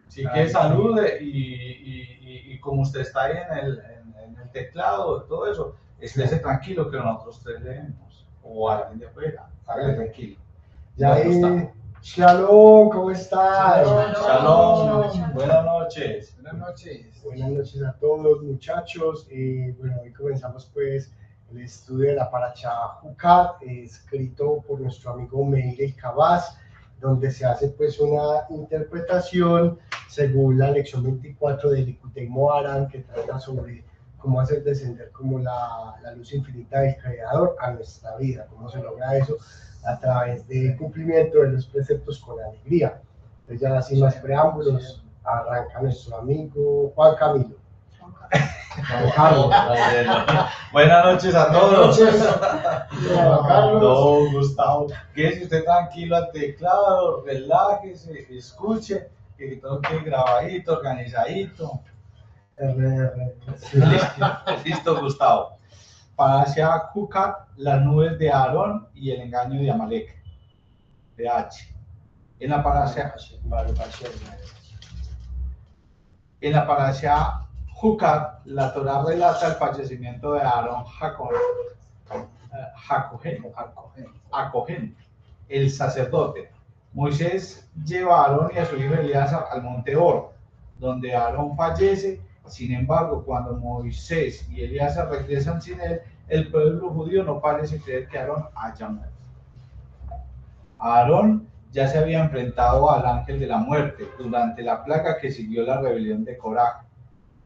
Así que salude y como usted está ahí en el teclado, todo eso, estése tranquilo que nosotros te leemos. O alguien de afuera, hágale tranquilo. Ya ahí, Shalom, ¿cómo estás? Shalom. Buenas noches. Buenas noches. Buenas noches a todos, muchachos. Bueno, hoy comenzamos pues el estudio de la Parashá Jucat, escrito por nuestro amigo Meir El Kabaz, donde se hace pues una interpretación según la lección 24 de Likutei Moharan, que trata sobre cómo hacer descender como la luz infinita del Creador a nuestra vida, cómo se logra eso a través del cumplimiento de los preceptos con alegría. Entonces ya sin más preámbulos, arranca nuestro amigo Juan Camilo. Juan Carlos. Buenas noches a todos. Juan Carlos. Don Gustavo, quédese usted tranquilo al teclado, relájese, escuche, que todo quede grabadito, organizadito. Listo, Gustavo. Parashá Jucat, las nubes de Aarón y el engaño de Amalek, de H. En la Parashá Jucat, la Torá relata el fallecimiento de Aarón Acohen, el sacerdote. Moisés lleva a Aarón y a su hijo Eleazar al monte Or, donde Aarón fallece. Sin embargo, cuando Moisés y Eleazar regresan sin él, el pueblo judío no parece creer que Aarón haya muerto. Aarón ya se había enfrentado al ángel de la muerte durante la plaga que siguió la rebelión de Coraj.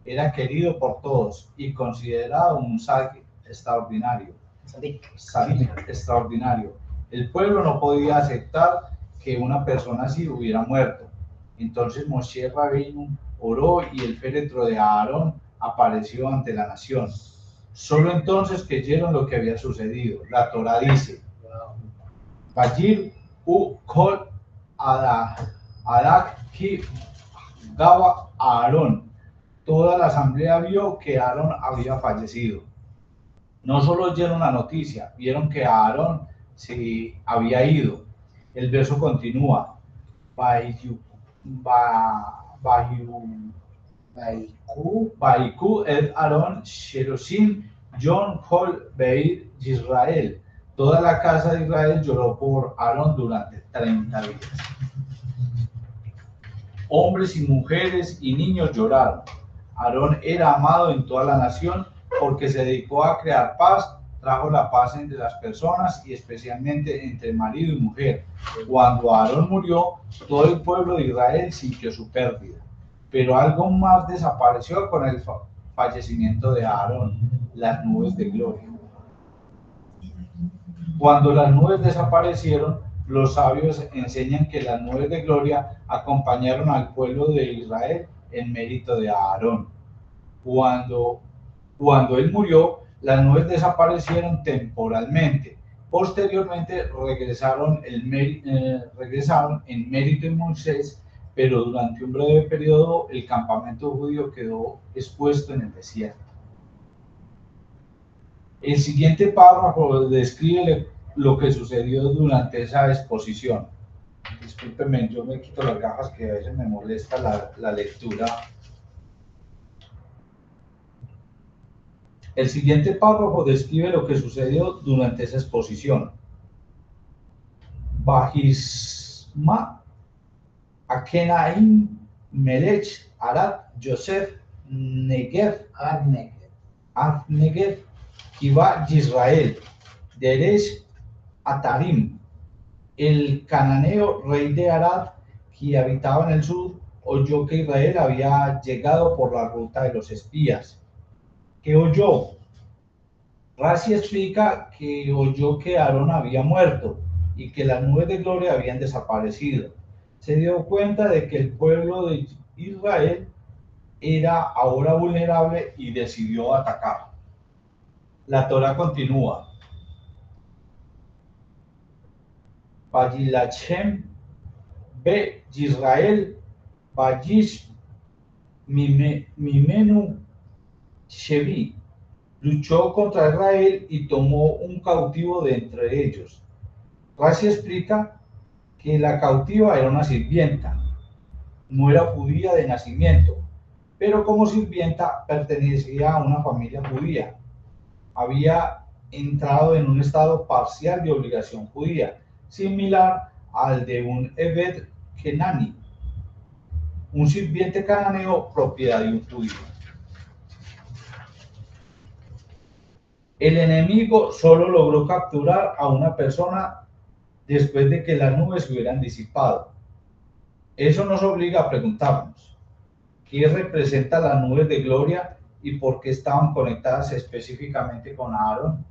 Era querido por todos y considerado un sadik extraordinario. El pueblo no podía aceptar que una persona así hubiera muerto. Entonces Moshe Rabbeinu oró y el féretro de Aarón apareció ante la nación. Solo entonces creyeron lo que había sucedido. La Torá dice: Vayir u kol adak ki gaba Aarón. Toda la asamblea vio que Aarón había fallecido. No solo oyeron la noticia, vieron que Aarón se había ido. El verso continúa: Vaiku et Aarón Sheroshim Jon Kol Beir Israel. Toda la casa de Israel lloró por Aarón durante 30 días. Hombres y mujeres y niños lloraron. Aarón era amado en toda la nación porque se dedicó a crear paz, trajo la paz entre las personas y especialmente entre marido y mujer. Cuando Aarón murió, todo el pueblo de Israel sintió su pérdida. Pero algo más desapareció con el fallecimiento de Aarón: las nubes de gloria. Cuando las nubes desaparecieron, los sabios enseñan que las nubes de gloria acompañaron al pueblo de Israel en mérito de Aarón. Cuando él murió, las nubes desaparecieron temporalmente. Posteriormente regresaron en mérito de Moisés, pero durante un breve periodo el campamento judío quedó expuesto en el desierto. El siguiente párrafo describe lo que sucedió durante esa exposición. Discúlpenme, yo me quito las gafas que a veces me molesta la lectura. El siguiente párrafo describe lo que sucedió durante esa exposición. Bahisma Akenaim Melech Arad Yosef Negev Adnegev Kiva Yisrael Deresh Atarim. El cananeo rey de Arad, que habitaba en el sur, oyó que Israel había llegado por la ruta de los espías. ¿Qué oyó? Rashi explica que oyó que Aarón había muerto y que las nubes de gloria habían desaparecido. Se dio cuenta de que el pueblo de Israel era ahora vulnerable y decidió atacar. La Torá continúa: Vayilachem be Israel Vayish Mimenu Shevi. Luchó contra Israel y tomó un cautivo de entre ellos. Rashi explica que la cautiva era una sirvienta. no era judía de nacimiento, pero como sirvienta pertenecía a una familia judía. Había entrado en un estado parcial de obligación judía, similar al de un Eved Kenani, un sirviente cananeo propiedad de un judío. El enemigo solo logró capturar a una persona después de que las nubes se hubieran disipado. Eso nos obliga a preguntarnos, ¿qué representa las nubes de gloria y por qué estaban conectadas específicamente con Aarón?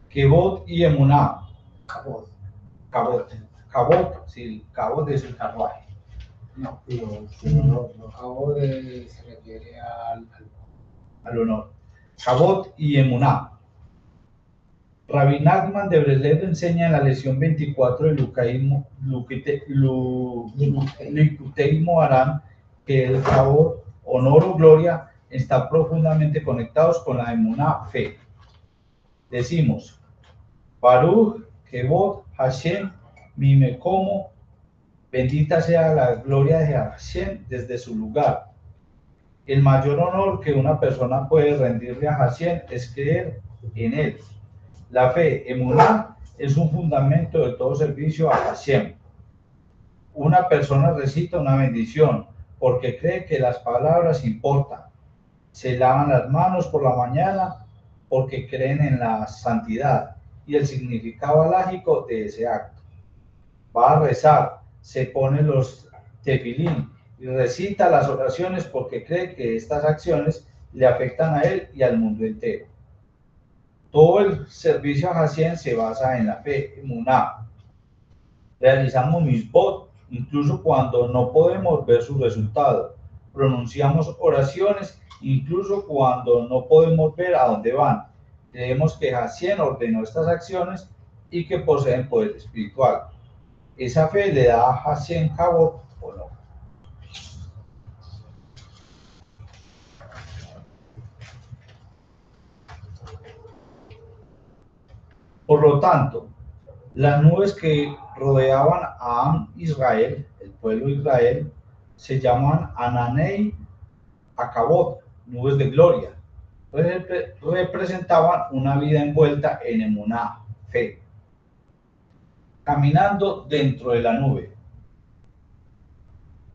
Kebot y Emuná. Cabot. Cabot, sí, Cabot es el carruaje. No. Cabot se refiere al honor. Cabot y Emuná. Rabbi Nachman de Breslev enseña en la lección 24 de Likutei Moharan que el Cabot, honor o gloria, están profundamente conectados con la Emuná, fe. Decimos, Baruch, Kebot, Hashem, Mimekomo, bendita sea la gloria de Hashem desde su lugar. El mayor honor que una persona puede rendirle a Hashem es creer en él. La fe, emuná, es un fundamento de todo servicio a Hashem. Una persona recita una bendición porque cree que las palabras importan. Se lavan las manos por la mañana porque creen en la santidad y el significado alágico de ese acto. Va a rezar, se pone los tefilín y recita las oraciones porque cree que estas acciones le afectan a él y al mundo entero. Todo el servicio a Hashem se basa en la fe, emuná. Realizamos misbot, incluso cuando no podemos ver su resultado. Pronunciamos oraciones, incluso cuando no podemos ver a dónde van. Creemos que Hashem ordenó estas acciones y que poseen poder espiritual. Esa fe le da a Hashem Cabot o no. Por lo tanto, las nubes que rodeaban a Am Israel, el pueblo de Israel, se llaman Ananei Akabot, nubes de gloria. Representaban una vida envuelta en emuná, fe, caminando dentro de la nube.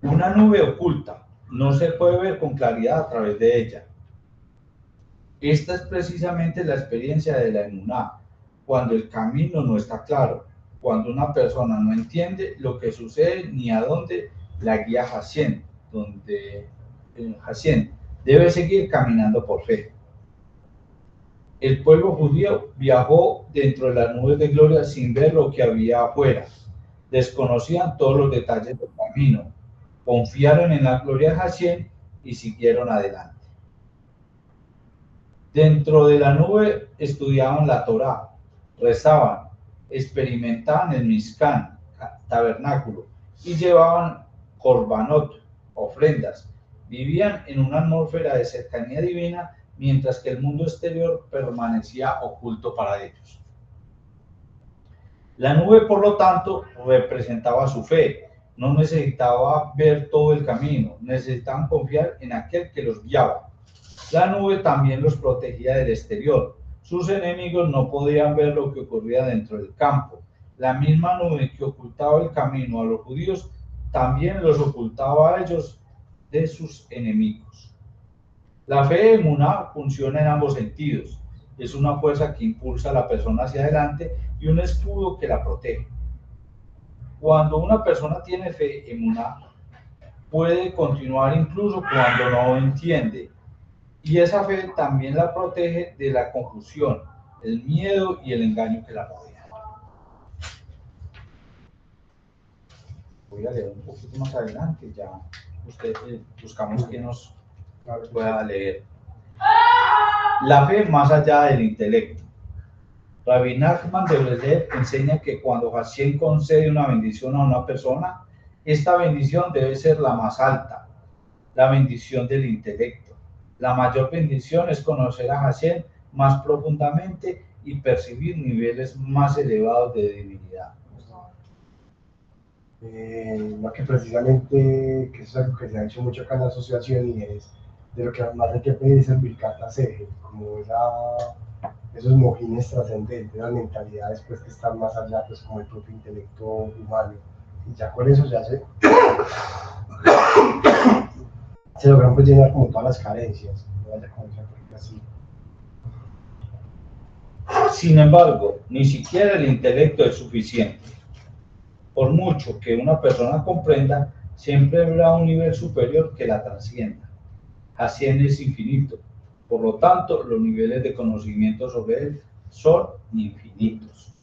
Una nube oculta, no se puede ver con claridad a través de ella. Esta es precisamente la experiencia de la emuná, cuando el camino no está claro, cuando una persona no entiende lo que sucede ni a dónde la guía Hashem, donde Hashem debe seguir caminando por fe. El pueblo judío viajó dentro de las nubes de gloria sin ver lo que había afuera. Desconocían todos los detalles del camino, confiaron en la gloria de Hashem y siguieron adelante. Dentro de la nube estudiaban la Torá, rezaban, experimentaban el Mishkan, tabernáculo, y llevaban korbanot, ofrendas. Vivían en una atmósfera de cercanía divina, mientras que el mundo exterior permanecía oculto para ellos. La nube, por lo tanto, representaba su fe. No necesitaba ver todo el camino, necesitaban confiar en aquel que los guiaba. La nube también los protegía del exterior. Sus enemigos no podían ver lo que ocurría dentro del campo. La misma nube que ocultaba el camino a los judíos también los ocultaba a ellos de sus enemigos. La fe de emuná funciona en ambos sentidos. Es una fuerza que impulsa a la persona hacia adelante y un escudo que la protege. Cuando una persona tiene fe emuná, puede continuar incluso cuando no entiende. Y esa fe también la protege de la confusión, el miedo y el engaño que la rodean. Voy a leer un poquito más adelante, ya buscamos que nos pueda leer. La fe más allá del intelecto. Rabbi Nachman de Breslev enseña que cuando Hashem concede una bendición a una persona, esta bendición debe ser la más alta, la bendición del intelecto. La mayor bendición es conocer a Hashem más profundamente y percibir niveles más elevados de divinidad. una que precisamente, que eso es algo que se ha hecho mucho acá en la asociación y es de lo que más hay que pedir es el Birkat Sehel, como esos mojines trascendentes, las mentalidades pues que están más allá, pues como el propio intelecto humano. Y ya con eso ya se logran pues llenar como todas las carencias, no vaya con esa así. Sin embargo, ni siquiera el intelecto es suficiente. Por mucho que una persona comprenda, siempre habrá un nivel superior que la trascienda. Hashem es infinito. Por lo tanto, los niveles de conocimiento sobre él son infinitos.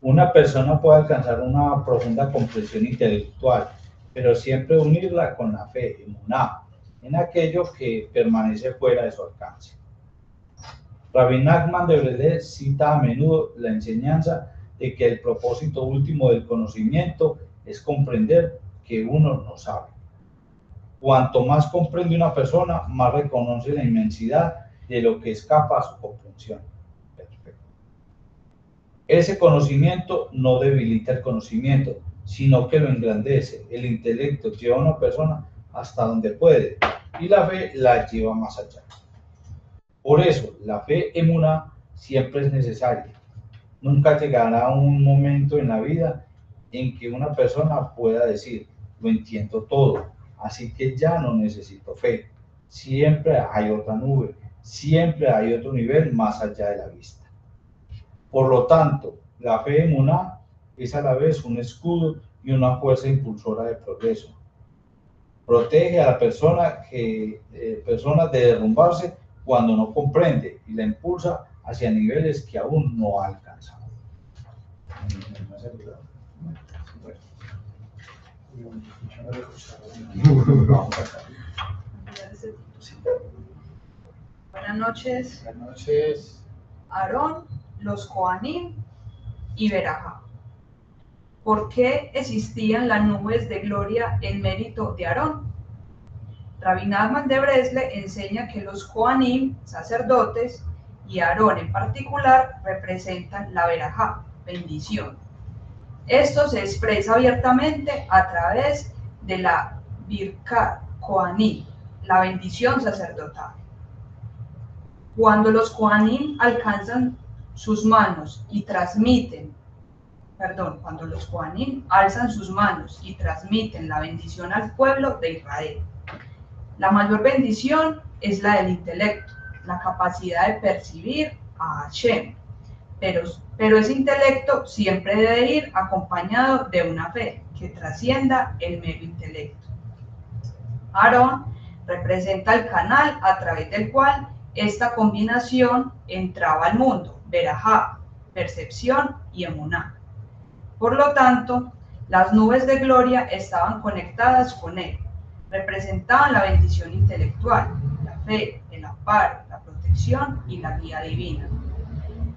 Una persona puede alcanzar una profunda comprensión intelectual, pero siempre unirla con la fe, emuná, en aquello que permanece fuera de su alcance. Rabbi Nachman de Breslev cita a menudo la enseñanza de que el propósito último del conocimiento es comprender que uno no sabe. Cuanto más comprende una persona, más reconoce la inmensidad de lo que escapa a su comprensión. Perfecto. Ese conocimiento no debilita el conocimiento, sino que lo engrandece. El intelecto lleva a una persona hasta donde puede y la fe la lleva más allá. Por eso, la fe emuná siempre es necesaria. Nunca llegará un momento en la vida en que una persona pueda decir, lo entiendo todo, así que ya no necesito fe. Siempre hay otra nube, siempre hay otro nivel más allá de la vista. Por lo tanto, la fe emuná es a la vez un escudo y una fuerza impulsora de progreso. Protege a la persona de derrumbarse cuando no comprende y la impulsa hacia niveles que aún no ha alcanzado. Buenas noches. Buenas noches. Aarón, los Kohanim y Berajá. ¿Por qué existían las nubes de gloria en mérito de Aarón? Rabbi Nachman de Breslev enseña que los Kohanim, sacerdotes, y Aarón en particular representan la Berajá, bendición. Esto se expresa abiertamente a través de la Birkat Kohanim, la bendición sacerdotal. Cuando los Kohanim alzan sus manos y transmiten la bendición al pueblo de Israel. La mayor bendición es la del intelecto, la capacidad de percibir a Hashem, pero ese intelecto siempre debe ir acompañado de una fe que trascienda el mero intelecto. Aarón representa el canal a través del cual esta combinación entraba al mundo, Berajá, percepción y emuná. Por lo tanto, las nubes de gloria estaban conectadas con él, representaban la bendición intelectual, la fe, el amparo, la protección y la guía divina,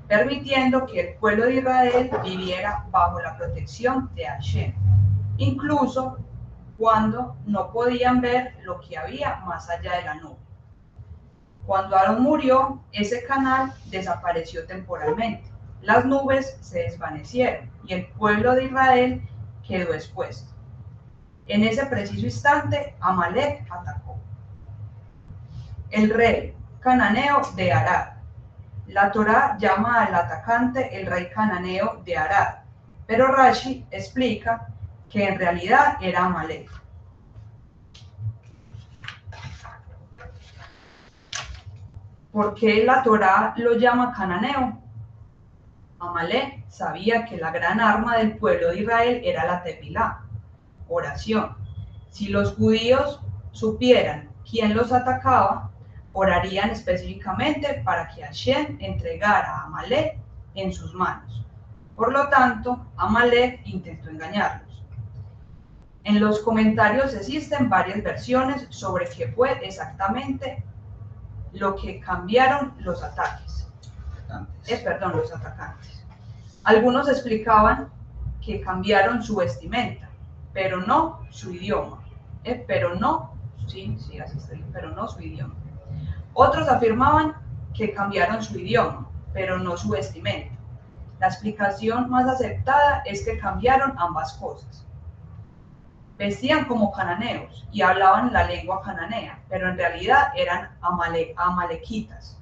permitiendo que el pueblo de Israel viviera bajo la protección de Hashem, incluso cuando no podían ver lo que había más allá de la nube. Cuando Aarón murió, ese canal desapareció temporalmente. Las nubes se desvanecieron y el pueblo de Israel quedó expuesto. En ese preciso instante, Amalek atacó. El rey cananeo de Arad. La Torá llama al atacante el rey cananeo de Arad, pero Rashi explica que en realidad era Amalek. ¿Por qué la Torá lo llama cananeo? Amalek sabía que la gran arma del pueblo de Israel era la tefilá, oración. Si los judíos supieran quién los atacaba, orarían específicamente para que Hashem entregara a Amalek en sus manos. Por lo tanto, Amalek intentó engañarlos. En los comentarios existen varias versiones sobre qué fue exactamente lo que cambiaron los atacantes. Algunos explicaban que cambiaron su vestimenta, pero no su idioma. Pero no su idioma. Otros afirmaban que cambiaron su idioma, pero no su vestimenta. La explicación más aceptada es que cambiaron ambas cosas. Vestían como cananeos y hablaban la lengua cananea, pero en realidad eran amalequitas.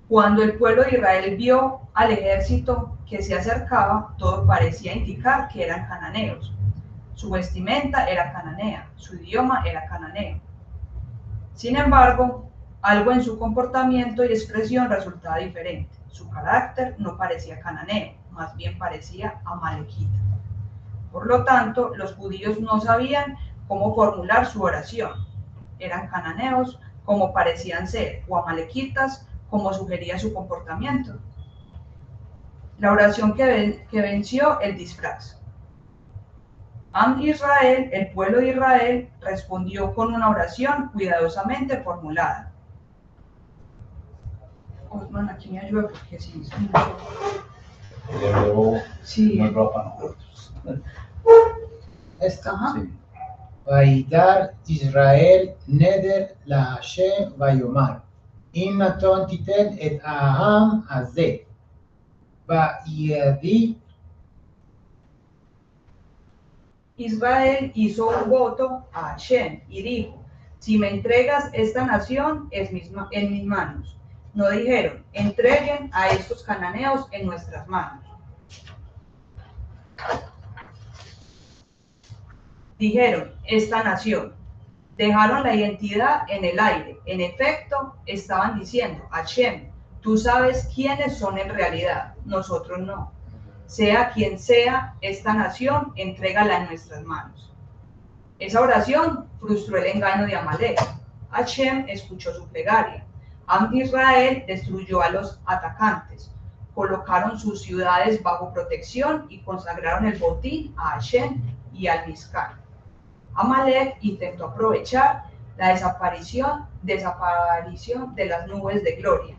Cuando el pueblo de Israel vio al ejército que se acercaba, todo parecía indicar que eran cananeos. Su vestimenta era cananea, su idioma era cananeo. Sin embargo, algo en su comportamiento y expresión resultaba diferente. Su carácter no parecía cananeo, más bien parecía amalequita. Por lo tanto, los judíos no sabían cómo formular su oración. Eran cananeos como parecían ser, o amalequitas como sugería su comportamiento. La oración que venció el disfraz. Am Israel, el pueblo de Israel, respondió con una oración cuidadosamente formulada. Osman, aquí me ayuda porque sí, es mucho. Luego, Sí. muy bravo para nosotros. Esta. Ajá. Sí. וידר ישראל נדר להשם ויאמר אם נתון תיתן את העם הזה בידי. Israel hizo un voto a Hashem y dijo, si me entregas esta nación en mis manos. No dijeron, entreguen a estos cananeos en nuestras manos. Dijeron, esta nación. Dejaron la identidad en el aire. En efecto, estaban diciendo, Hashem, tú sabes quiénes son en realidad, nosotros no. Sea quien sea esta nación, entrégala en nuestras manos. Esa oración frustró el engaño de Amalek. Hashem escuchó su plegaria. Am Israel destruyó a los atacantes, colocaron sus ciudades bajo protección y consagraron el botín a Hashem y al Mizcar. Amalek intentó aprovechar la desaparición de las nubes de gloria.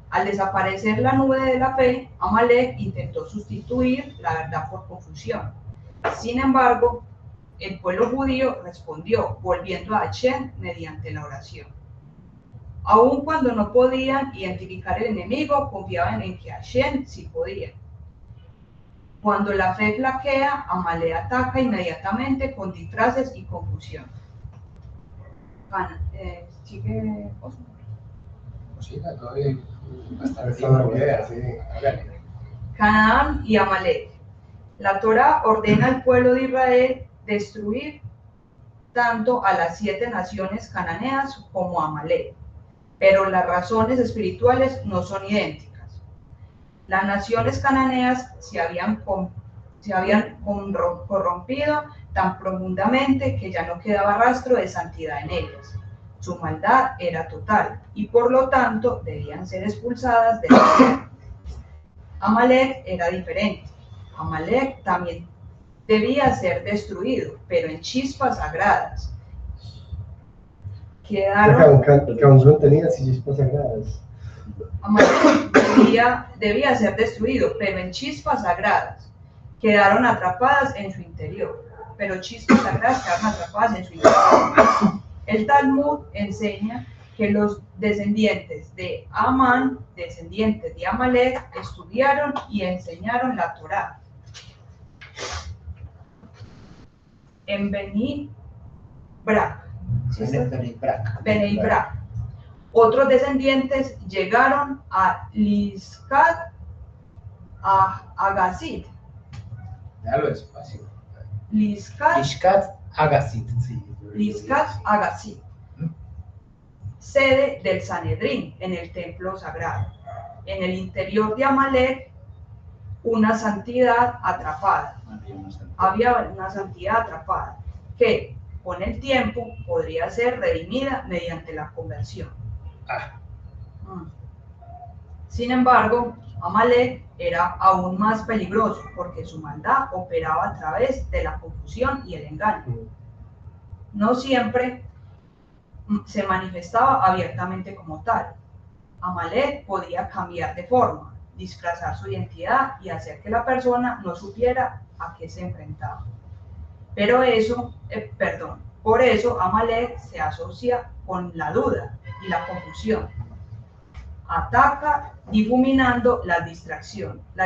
Al desaparecer la nube de la fe, Amalek intentó sustituir la verdad por confusión. Sin embargo, el pueblo judío respondió, volviendo a Hashem mediante la oración. Aun cuando no podían identificar el enemigo, confiaban en que Hashem sí podía. Cuando la fe flaquea, Amalek ataca inmediatamente con disfraces y confusión. Sigue Osman. Sí, todavía bastante Esa es la tiempo. idea, sí. Hágale. Canaán y Amalek. La Torá ordena al pueblo de Israel destruir tanto a las 7 naciones cananeas como a Amalek, pero las razones espirituales no son idénticas. Las naciones cananeas se habían corrompido tan profundamente que ya no quedaba rastro de santidad en ellas. Su maldad era total y por lo tanto debían ser expulsadas de la tierra. Amalek era diferente. Amalek también debía ser destruido, pero en chispas sagradas. Quedaron Que aún contenía chispas sagradas. Amalek debía ser destruido, pero en chispas sagradas. Quedaron atrapadas en su interior, pero chispas sagradas quedaron atrapadas en su interior. El Talmud enseña que los descendientes de Amán, descendientes de Amalek, estudiaron y enseñaron la Torá. En Beni Brak. ¿Sí está? Beni Brak. Otros descendientes llegaron a Liscat, a Agazit. Déjalo despacio. Liscat Ishkat Agasit. Sí. Liscat Agazit, sede del Sanedrín en el templo sagrado. En el interior de Amalek, una santidad atrapada. Había una santidad atrapada que con el tiempo podría ser redimida mediante la conversión. Sin embargo, Amalek era aún más peligroso porque su maldad operaba a través de la confusión y el engaño. No siempre se manifestaba abiertamente como tal. Amalek podía cambiar de forma, disfrazar su identidad y hacer que la persona no supiera a qué se enfrentaba. Por eso Amalek se asocia con la duda y la confusión. Ataca difuminando las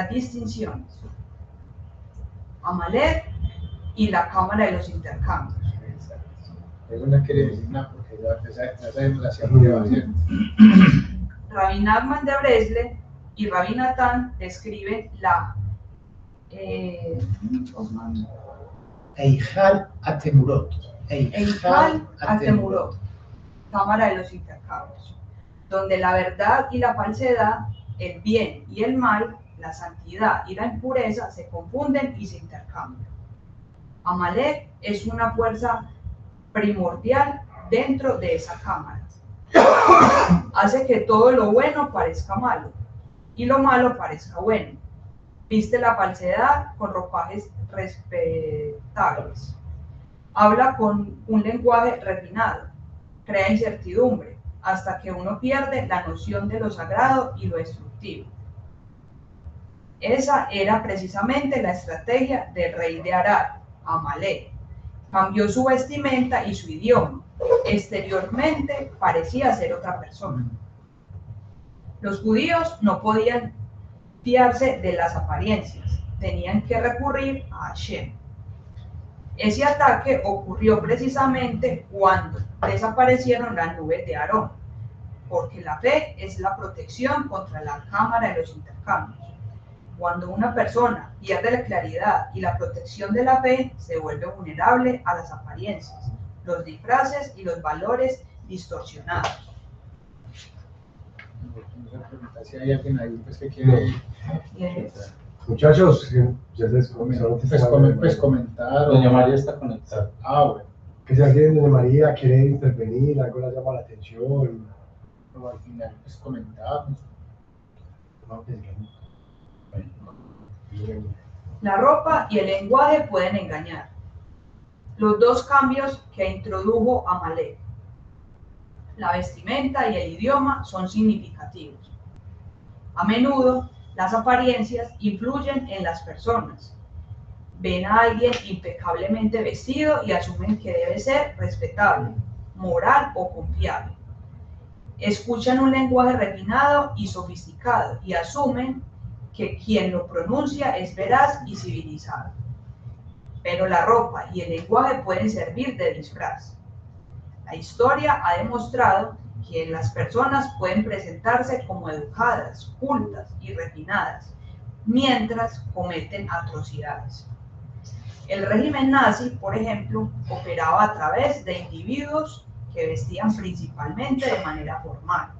distinciones. Amalek y la cámara de los intercambios. Eso no quiere decir nada, porque ya sabemos hacia dónde va a ser. Rabbi Nachman de Breslev y Rabbi Natán describen la Eijal Atemurot. Eijal Atemurot, cámara de los intercambios, donde la verdad y la falsedad, el bien y el mal, la santidad y la impureza se confunden y se intercambian. Amalek es una fuerza primordial dentro de esa cámara. Hace que todo lo bueno parezca malo y lo malo parezca bueno. Viste la falsedad con ropajes respetables. Habla con un lenguaje refinado. Crea incertidumbre hasta que uno pierde la noción de lo sagrado y lo destructivo. Esa era precisamente la estrategia del rey de Arad, Amalek. Cambió su vestimenta y su idioma. Exteriormente parecía ser otra persona. Los judíos no podían fiarse de las apariencias, tenían que recurrir a Hashem. Ese ataque ocurrió precisamente cuando desaparecieron las nubes de Aarón, porque la fe es la protección contra la cámara de los intercambios. Cuando una persona pierde la claridad y la protección de la fe, se vuelve vulnerable a las apariencias, los disfraces y los valores distorsionados. Si hay alguien ahí pues, que quiere Muchachos, ya se pues, comentar. Doña María está conectada. Bueno. Que si alguien, Doña María, quiere intervenir, algo le llama la atención. No, al final, pues comentamos. No, pues, bien. La ropa y el lenguaje pueden engañar. Los dos cambios que introdujo Amalek, la vestimenta y el idioma, son significativos. A menudo, las apariencias influyen en las personas. Ven a alguien impecablemente vestido y asumen que debe ser respetable, moral o confiable. Escuchan un lenguaje refinado y sofisticado y asumen que quien lo pronuncia es veraz y civilizado. Pero la ropa y el lenguaje pueden servir de disfraz. La historia ha demostrado que las personas pueden presentarse como educadas, cultas y refinadas, mientras cometen atrocidades. El régimen nazi, por ejemplo, operaba a través de individuos que vestían principalmente de manera formal.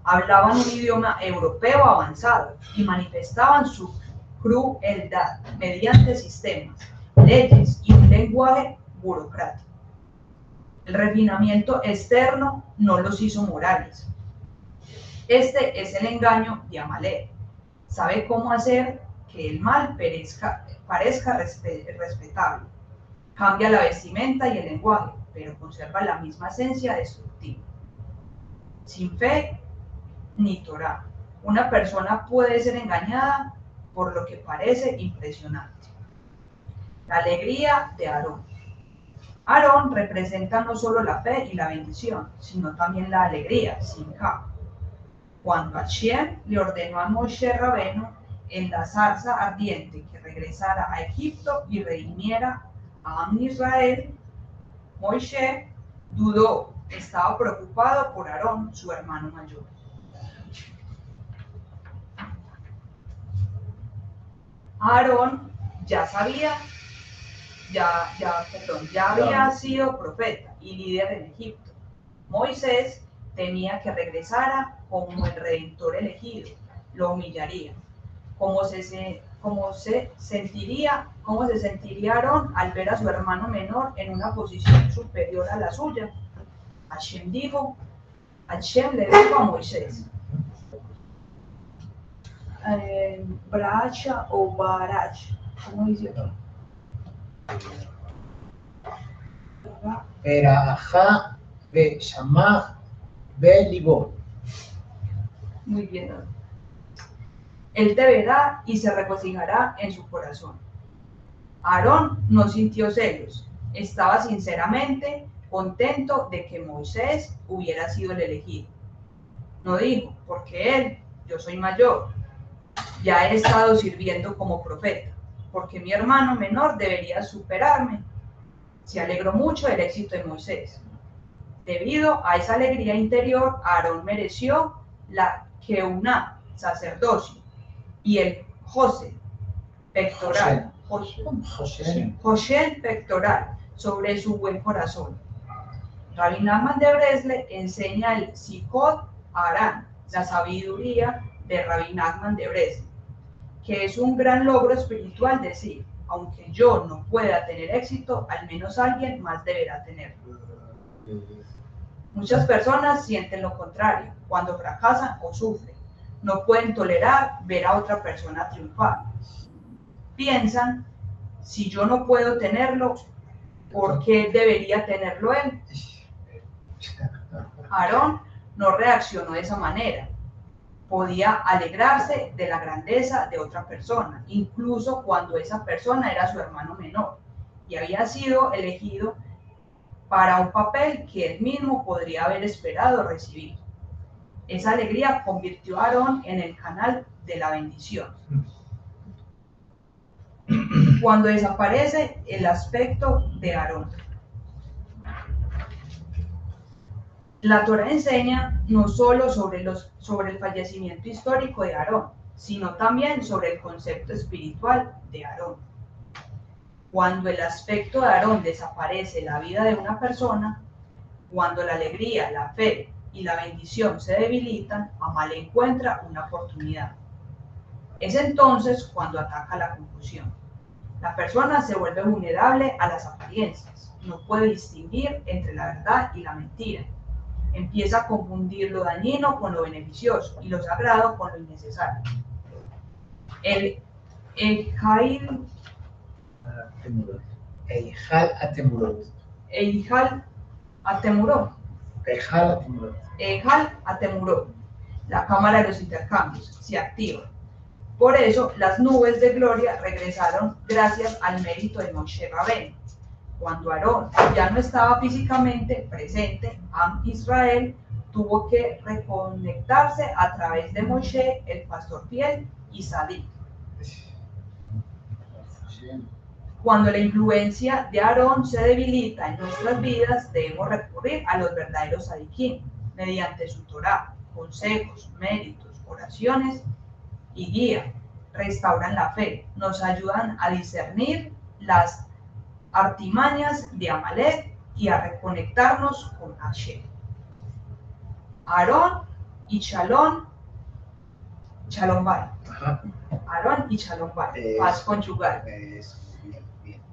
Hablaban un idioma europeo avanzado y manifestaban su crueldad mediante sistemas, leyes y un lenguaje burocrático. El refinamiento externo no los hizo morales. Este es el engaño de Amalek. Sabe cómo hacer que el mal parezca respetable. Cambia la vestimenta y el lenguaje, pero conserva la misma esencia destructiva. Sin fe ni Torah, una persona puede ser engañada por lo que parece impresionante. La alegría de Aarón. Aarón representa no solo la fe y la bendición, sino también la alegría, Simcha. Cuando Hashem le ordenó a Moshe Rabenu en la zarza ardiente que regresara a Egipto y redimiera a Am Israel, Moshe dudó, estaba preocupado por Aarón, su hermano mayor. Aarón ya había sido profeta y líder en Egipto. Moisés temía que regresara como el redentor elegido, lo humillaría. ¿Cómo se sentiría Aarón al ver a su hermano menor en una posición superior a la suya? Hashem le dijo a Moisés, Bracha o Barach, ¿cómo dice aquí? Berajá be Shamach be Libor. Muy bien. Él te verá y se regocijará en su corazón. Aarón no sintió celos, estaba sinceramente contento de que Moisés hubiera sido el elegido. No dijo, porque yo soy mayor, ya he estado sirviendo como profeta, porque mi hermano menor debería superarme. Se alegró mucho del éxito de Moisés. Debido a esa alegría interior, Aarón mereció la Keuná, sacerdocio, y el José, pectoral, José pectoral, sobre su buen corazón. Rabbi Nachman de Bresle enseña el Sikot Arán, la sabiduría de Rabbi Nachman de Bresle, que es un gran logro espiritual decir, aunque yo no pueda tener éxito, al menos alguien más deberá tenerlo. Muchas personas sienten lo contrario, cuando fracasan o sufren. No pueden tolerar ver a otra persona triunfar. Piensan, si yo no puedo tenerlo, ¿por qué debería tenerlo él? Aarón no reaccionó de esa manera. Podía alegrarse de la grandeza de otra persona, incluso cuando esa persona era su hermano menor y había sido elegido para un papel que él mismo podría haber esperado recibir. Esa alegría convirtió a Aarón en el canal de la bendición. Cuando desaparece el aspecto de Aarón. La Torá enseña no solo sobre el fallecimiento histórico de Aarón, sino también sobre el concepto espiritual de Aarón. Cuando el aspecto de Aarón desaparece en la vida de una persona, cuando la alegría, la fe y la bendición se debilitan, Amal encuentra una oportunidad. Es entonces cuando ataca la confusión. La persona se vuelve vulnerable a las apariencias, no puede distinguir entre la verdad y la mentira. Empieza a confundir lo dañino con lo beneficioso y lo sagrado con lo innecesario. El Eijal Atemurot, la cámara de los intercambios, se activa. Por eso las nubes de gloria regresaron gracias al mérito de Moshe Rabén. Cuando Aarón ya no estaba físicamente presente, Am Israel tuvo que reconectarse a través de Moshe, el pastor fiel, y Sadik. Cuando la influencia de Aarón se debilita en nuestras vidas, debemos recurrir a los verdaderos sadikim, mediante su Torá, consejos, méritos, oraciones y guía. Restauran la fe, nos ayudan a discernir las artimañas de Amalek y a reconectarnos con Hashem. Aarón y Shalom Bay. Aarón y Shalom Bay, paz conyugal.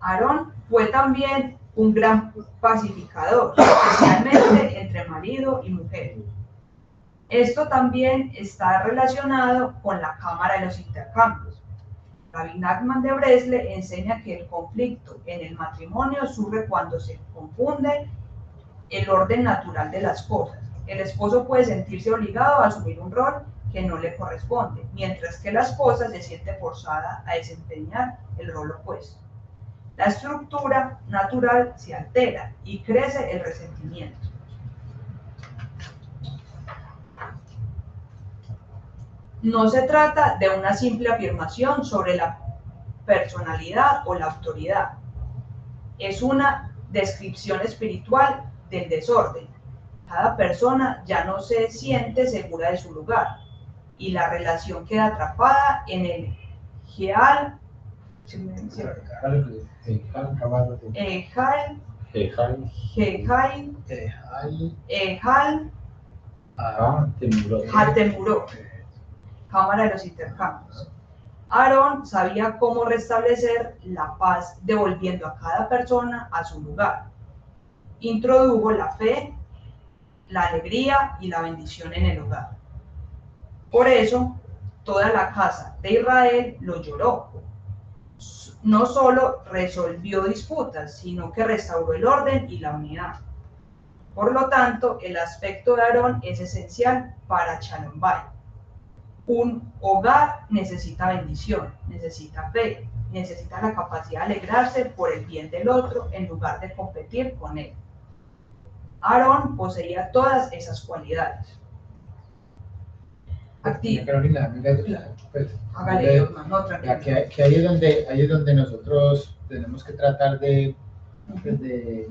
Aarón fue también un gran pacificador, especialmente entre marido y mujer. Esto también está relacionado con la cámara de los intercambios. Rabbi Nachman de Bresle enseña que el conflicto en el matrimonio surge cuando se confunde el orden natural de las cosas. El esposo puede sentirse obligado a asumir un rol que no le corresponde, mientras que la esposa se siente forzada a desempeñar el rol opuesto. La estructura natural se altera y crece el resentimiento. No se trata de una simple afirmación sobre la personalidad o la autoridad. Es una descripción espiritual del desorden. Cada persona ya no se siente segura de su lugar y la relación queda atrapada en el Geal Hatemurot, cámara de los intercambios. Aarón sabía cómo restablecer la paz devolviendo a cada persona a su lugar. Introdujo la fe, la alegría y la bendición en el hogar. Por eso, toda la casa de Israel lo lloró. No solo resolvió disputas, sino que restauró el orden y la unidad. Por lo tanto, el aspecto de Aarón es esencial para Shalom Bay. Un hogar necesita bendición, necesita fe, necesita la capacidad de alegrarse por el bien del otro en lugar de competir con él. Aarón poseía todas esas cualidades. Activa. Carolina, mira, pues, Hágale, Osman, no, ya tranquilo. que ahí es donde nosotros tenemos que tratar pues, de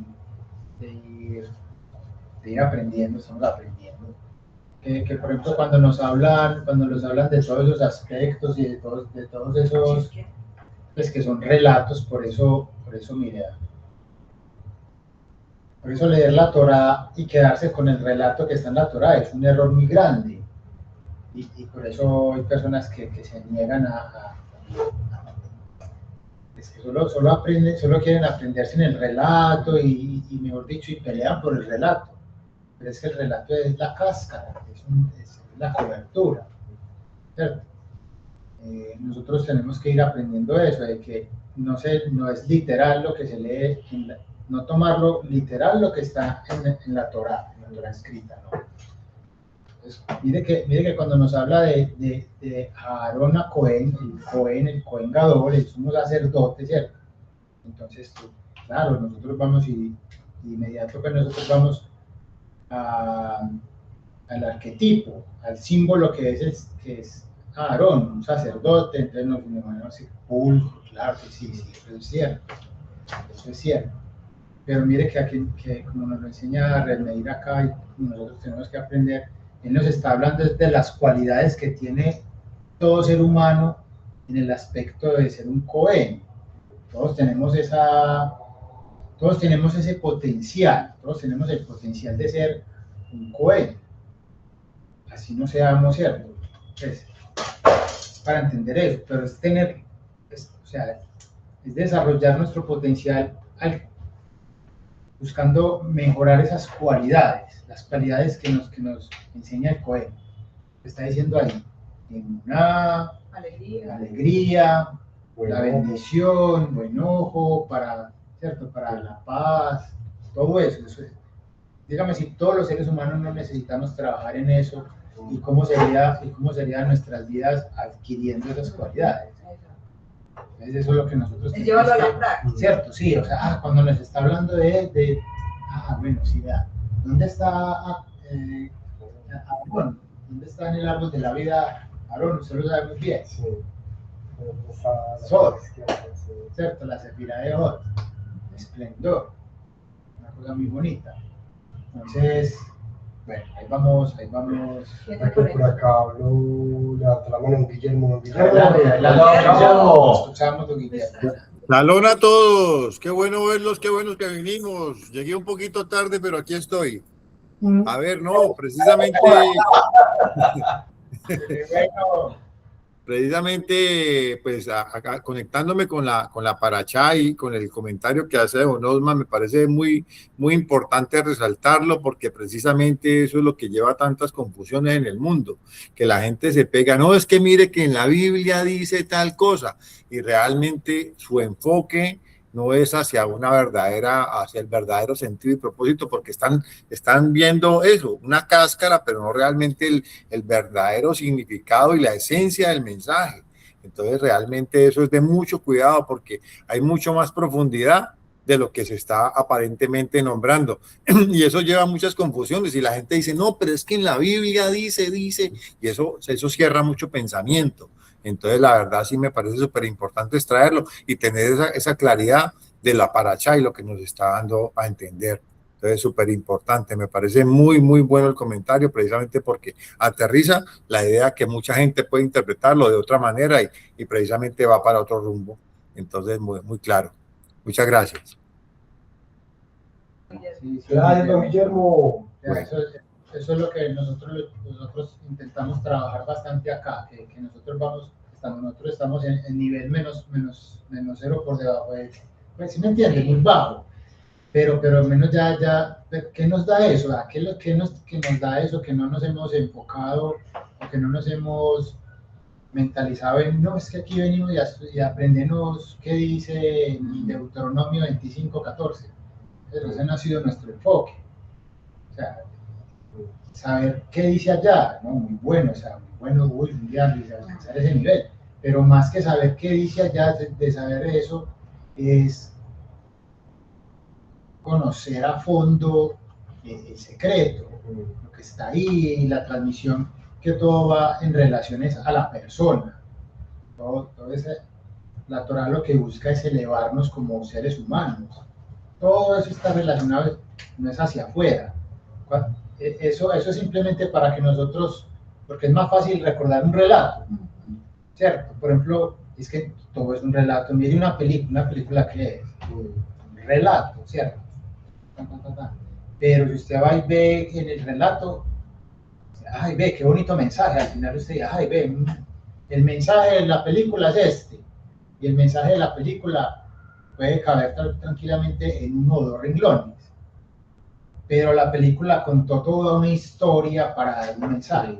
ir aprendiendo, estamos aprendiendo. Que por ejemplo cuando nos hablan de todos esos aspectos y de todos esos, pues que son relatos, por eso mira, por eso leer la Torá y quedarse con el relato que está en la Torá es un error muy grande. Y por eso hay personas que se niegan es que solo quieren aprenderse en el relato y mejor dicho, y pelean por el relato. Pero es que el relato es la cáscara, es la cobertura, ¿cierto? Nosotros tenemos que ir aprendiendo eso, de que no es literal lo que se lee, no tomarlo literal lo que está en la Torá escrita, ¿no? Entonces, mire que cuando nos habla de Aarón a Cohen, el Cohen Gadol, el sumo sacerdote, ¿cierto? Entonces, claro, nosotros vamos y inmediato que nosotros vamos al arquetipo, al símbolo que es Aarón, un sacerdote, entonces nos imaginamos así, pulcro, claro que sí, eso es cierto. Pero mire que aquí, que como nos lo enseña Redmeir acá, y nosotros tenemos que aprender, él nos está hablando de las cualidades que tiene todo ser humano en el aspecto de ser un Cohen. Todos tenemos ese potencial, todos tenemos el potencial de ser un Cohen. Así no seamos, ¿cierto? Pues, para entender eso, pero es desarrollar nuestro potencial buscando mejorar esas cualidades, las cualidades que nos enseña el Cohen. Está diciendo ahí, en una alegría, la bendición, buen ojo, ¿cierto? Para la paz, todo eso es. Dígame si todos los seres humanos no necesitamos trabajar en eso, y cómo serían nuestras vidas adquiriendo esas cualidades. Entonces eso es lo que nosotros tenemos llevarlo a la práctica. ¿Cierto? Sí, o sea, cuando nos está hablando bueno, sí, vea, ¿dónde está Aarón? ¿Dónde está en el árbol de la vida Aarón? Usted lo sabe muy bien. Sí. Sol, ¿cierto? La sefira de Hod, esplendor, una cosa muy bonita. Entonces, bueno, ahí vamos. Por acá habló, levantó la mano Guillermo. Escuchamos a Guillermo. Salón a todos, qué bueno verlos, qué buenos que vinimos. Llegué un poquito tarde, pero aquí estoy. A ver, no, precisamente, pues acá, conectándome con la Parachá y con el comentario que hace don Osman, me parece muy, muy importante resaltarlo, porque precisamente eso es lo que lleva tantas confusiones en el mundo, que la gente se pega, no, es que mire que en la Biblia dice tal cosa, y realmente su enfoque no es hacia el verdadero sentido y propósito, porque están viendo eso, una cáscara, pero no realmente el verdadero significado y la esencia del mensaje. Entonces realmente eso es de mucho cuidado, porque hay mucho más profundidad de lo que se está aparentemente nombrando, y eso lleva a muchas confusiones, y la gente dice, no, pero es que en la Biblia dice, y eso cierra mucho pensamiento. Entonces, la verdad sí me parece súper importante extraerlo y tener esa claridad de la Parachá y lo que nos está dando a entender. Entonces, súper importante. Me parece muy, muy bueno el comentario, precisamente porque aterriza la idea que mucha gente puede interpretarlo de otra manera y precisamente va para otro rumbo. Entonces, muy, muy claro. Muchas gracias. Gracias, don Guillermo. Eso es lo que nosotros intentamos trabajar bastante acá, que nosotros estamos en nivel menos 0 por debajo de, pues, ¿sí me entiende? Muy bajo, pero menos ya, ¿qué nos da eso? ¿Qué es lo que nos da eso? Que no nos hemos enfocado, o que no nos hemos mentalizado en, no, es que aquí venimos y aprendemos qué dice Deuteronomio 25:14. Ese no ha sido nuestro enfoque. O sea, saber qué dice allá, ¿no? Muy bueno, alcanzar ese nivel, pero más que saber qué dice allá, de saber eso, es conocer a fondo el secreto, lo que está ahí, la transmisión que todo va en relaciones a la persona. La Torá lo que busca es elevarnos como seres humanos. Todo eso está relacionado, no es hacia afuera. Eso es simplemente para que nosotros, porque es más fácil recordar un relato, ¿cierto? Por ejemplo, es que todo es un relato. Mire una película que es un relato, ¿cierto? Pero si usted va y ve en el relato, ay, ve, qué bonito mensaje, al final usted dice, ay, ve, el mensaje de la película es este, y el mensaje de la película puede caber tranquilamente en 1 o 2 renglones, pero la película contó toda una historia para dar un mensaje.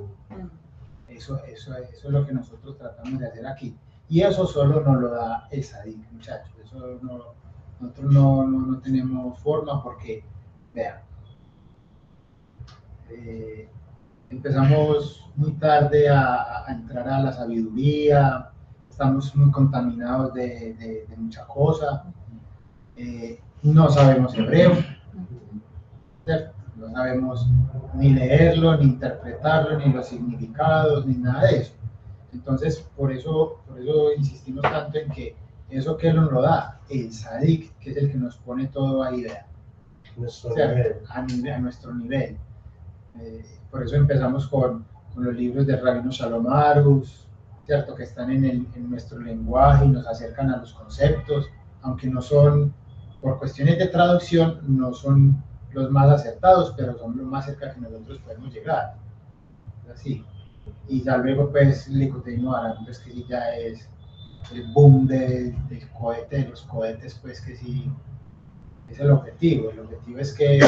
Eso es lo que nosotros tratamos de hacer aquí, y eso solo nos lo da el Sadik, muchachos. Eso nosotros no tenemos forma, porque, vean, empezamos muy tarde a entrar a la sabiduría, estamos muy contaminados de mucha cosa, no sabemos hebreo, ¿cierto? No sabemos ni leerlo, ni interpretarlo, ni los significados, ni nada de eso. Entonces, por eso insistimos tanto en que eso que nos lo da el Sadik, que es el que nos pone todo ahí, vean, a nuestro nivel. Por eso empezamos con los libros de Rabino Shalom Arush, ¿cierto? Que están en nuestro lenguaje y nos acercan a los conceptos, aunque no son, por cuestiones de traducción, no son los más acertados, pero son lo más cerca que nosotros podemos llegar. Así. Y ya luego, pues, Likutei Moharan, pues, que sí ya es el boom del cohete, de los cohetes, pues, que sí es el objetivo. El objetivo es que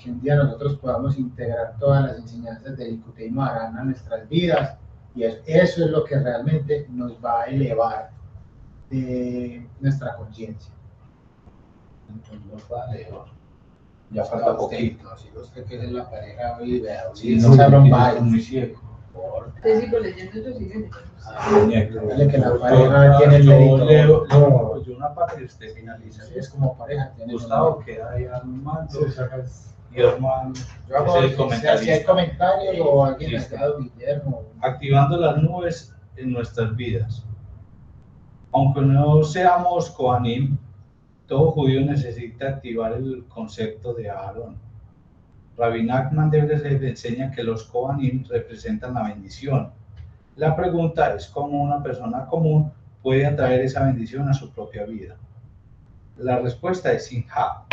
un día nosotros podamos integrar todas las enseñanzas de Likutei Moharan a nuestras vidas, y eso es lo que realmente nos va a elevar nuestra conciencia. Nos va a elevar. Ya falta poquito. Si usted que es la pareja hoy, vea, Sí, no, es muy ciego. Te sigo leyendo, yo sigo leyendo. Dale que la pareja tiene el mérito. Yo una parte y usted finaliza. Es como pareja. Gustavo queda ahí armando. Y Osman Yo es el comentarista. Si hay comentarios o alguien ha estado, Guillermo. Activando las nubes en nuestras vidas. Aunque no seamos Kohanim, todo judío necesita activar el concepto de Aarón. Rabbi Nachman de Breslev enseña que los Kohanim representan la bendición. La pregunta es cómo una persona común puede atraer esa bendición a su propia vida. La respuesta es Simha.